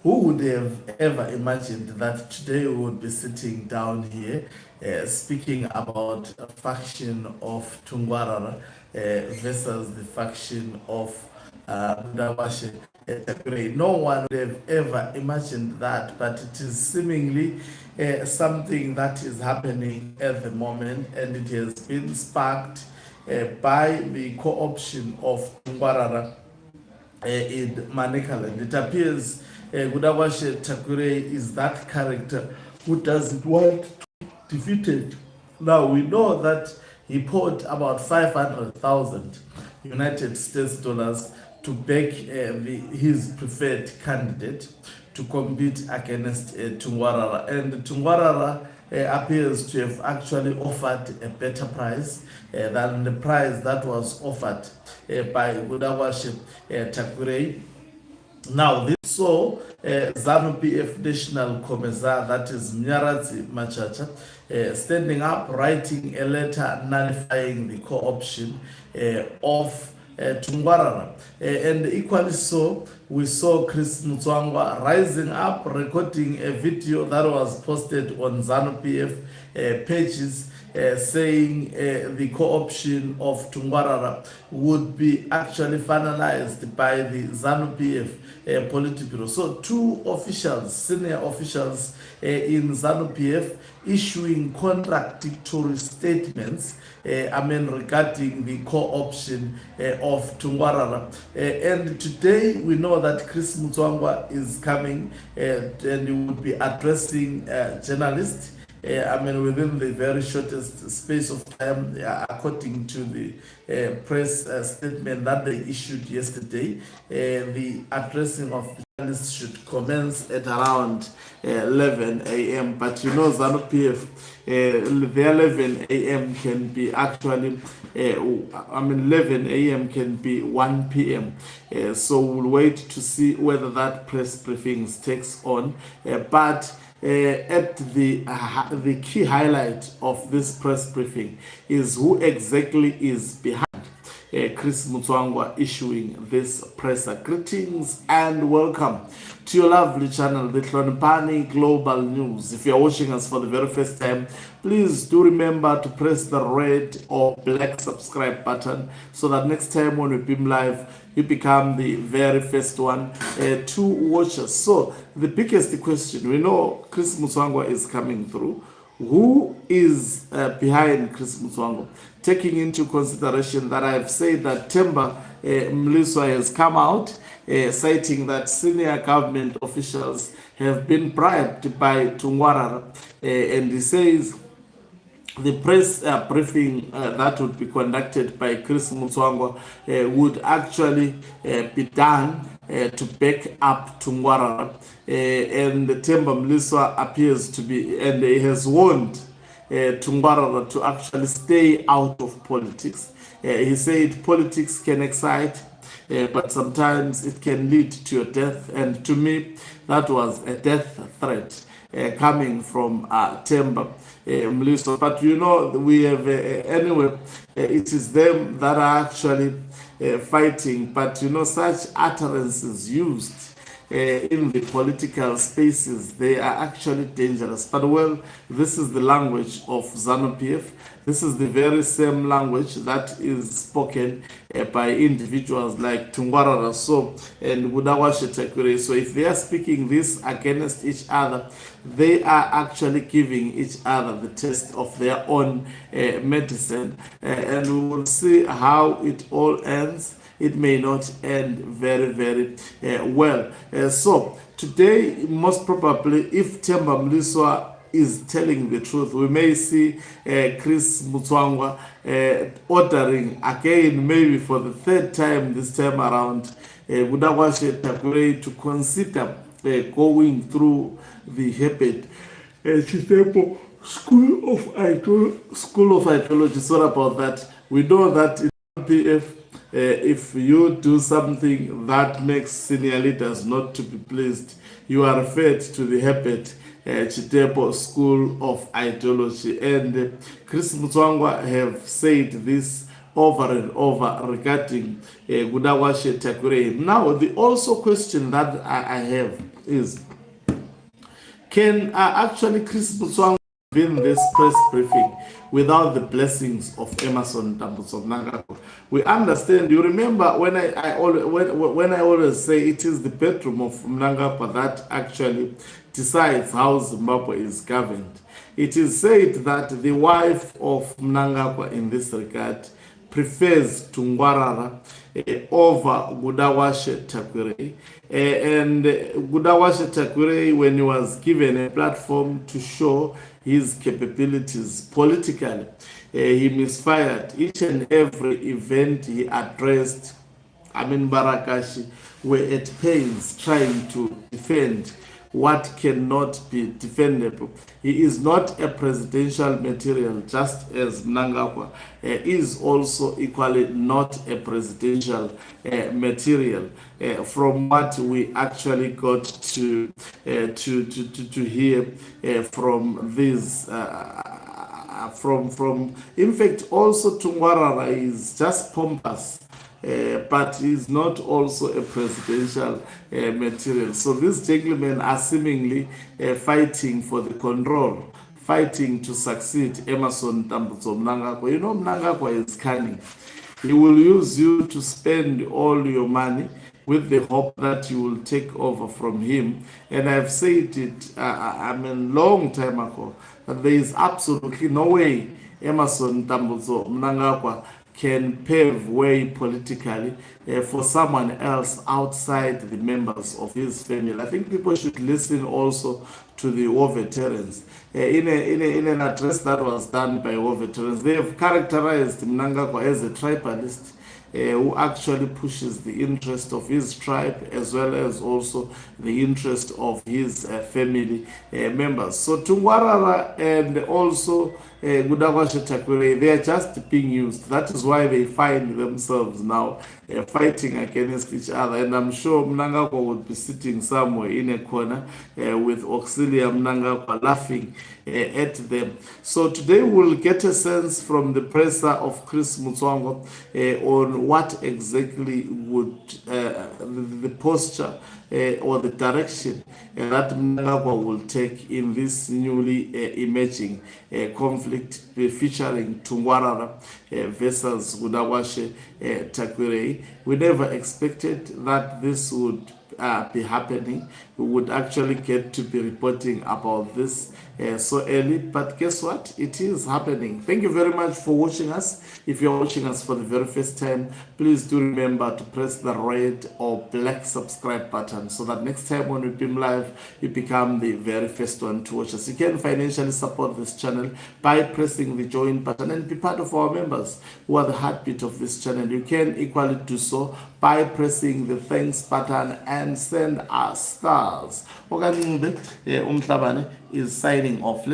Who would have ever imagined that today we would be sitting down here speaking about a faction of Tungwarara versus the faction of Tagwirei? No one would have ever imagined that, but it is seemingly something that is happening at the moment, and it has been sparked by the co-option of Tungwarara in Manekaland. It appears Gudawashe Tagwirei is that character who doesn't want to be defeated. Now we know that he poured about 500,000 United States dollars to back his preferred candidate to compete against Tungwarara, and Tungwarara appears to have actually offered a better price than the price that was offered by Gudawashe Tagwirei. Now, this saw ZANU PF National Commissar, that is Mnyaradzi Machacha, standing up, writing a letter nullifying the co-option of Tungwarara. And equally so, we saw Chris Mutsvangwa rising up, recording a video that was posted on ZANU PF pages saying the co-option of Tungwarara would be actually finalized by the ZANU PF Politburo. So two officials, senior officials in ZANU PF issuing contradictory statements regarding the co-option of Tungwarara. And today we know that Chris Mutsvangwa is coming and he will be addressing journalists within the very shortest space of time, according to the press statement that they issued yesterday. The addressing of journalists should commence at around 11 a.m. But you know, ZANU PF, the 11 a.m. can be actually, 11 a.m. can be 1 p.m. So we'll wait to see whether that press briefing takes on. But at the key highlight of this press briefing is who exactly is behind Chris Mutsvangwa issuing this presser. Greetings and welcome to your lovely channel, the Hloniphani Global News. If you're watching us for the very first time, please do remember to press the red or black subscribe button so that next time when we beam live, you become the very first one to watch us. So the biggest question, we know Chris Mutsvangwa is coming through. Who is behind Chris Mutsvangwa? Taking into consideration that I have said that Themba Mliswa has come out citing that senior government officials have been bribed by Tungwarara, and he says the press briefing that would be conducted by Chris Mutsvangwa would actually be done to back up Tungwarara, and Themba Mliswa appears to be, and he has warned Tungwarara to actually stay out of politics. He said politics can excite, but sometimes it can lead to your death, and to me that was a death threat coming from Themba Mliswa. But you know, we have anyway, it is them that are actually fighting, but you know, such utterances used in the political spaces, they are actually dangerous. But well, this is the language of ZANU PF. This is the very same language that is spoken by individuals like Tungwarara and Gudawashe Tagwirei. So if they are speaking this against each other, they are actually giving each other the test of their own medicine, and we will see how it all ends. It may not end very, very well. So today, most probably, if Themba Mliswa is telling the truth, we may see Chris Mutsvangwa ordering again, maybe for the third time this time around, Gudawashe Tagwirei to consider going through the Hebet School of Ideology. Sorry about that. We know that in PF, if you do something that makes senior leaders not to be pleased, you are referred to the Hebet Chitepo School of Ideology. And Chris Mutsvangwa have said this over and over regarding Gudawashe Tagwirei. Now, the also question that I have is, can actually Chris Mutsvangwa been this press briefing without the blessings of Emerson Mnangagwa? We understand. You remember when when I always say it is the bedroom of Mnangagwa that actually decides how Zimbabwe is governed. It is said that the wife of Mnangagwa in this regard prefers Tungwarara over Gudawashe Tagwirei. And Gudawashe Tagwirei, when he was given a platform to show his capabilities politically, he misfired. Each and every event he addressed, Barakashi, were at pains trying to defend what cannot be defendable. He is not a presidential material, just as Mnangagwa is also equally not a presidential material. From what we actually got to hear from these. From in fact, also Tungwarara is just pompous. But he's not also a presidential material. So these gentlemen are seemingly fighting for the control, fighting to succeed Emerson Mnangagwa. You know, Mnangagwa is cunning. He will use you to spend all your money with the hope that you will take over from him. And I've said it, long time ago, that there is absolutely no way Emerson Mnangagwa can pave way politically for someone else outside the members of his family. I think people should listen also to the war veterans. In an address that was done by war veterans, they have characterized Mnangagwa as a tribalist, who actually pushes the interest of his tribe as well as also the interest of his family members. So Tungwarara and also Gudawashe Tagwirei, they are just being used. That is why they find themselves now fighting against each other. And I'm sure Mnangagwa would be sitting somewhere in a corner with Auxilia Mnangagwa laughing at them. So today we'll get a sense from the presser of Chris Mutsvangwa on what exactly would the posture or the direction that Mnangagwa will take in this newly emerging conflict featuring Tungwarara versus Gudawashe Tagwirei. We never expected that this would be happening. We would actually get to be reporting about this so early, but guess what? It is happening. Thank you very much for watching us. If you're watching us for the very first time, please do remember to press the red or black subscribe button so that next time when we beam live, you become the very first one to watch us. You can financially support this channel by pressing the join button and be part of our members who are the heartbeat of this channel. You can equally do so by pressing the thanks button and send us stars. Umhlabane is signing off.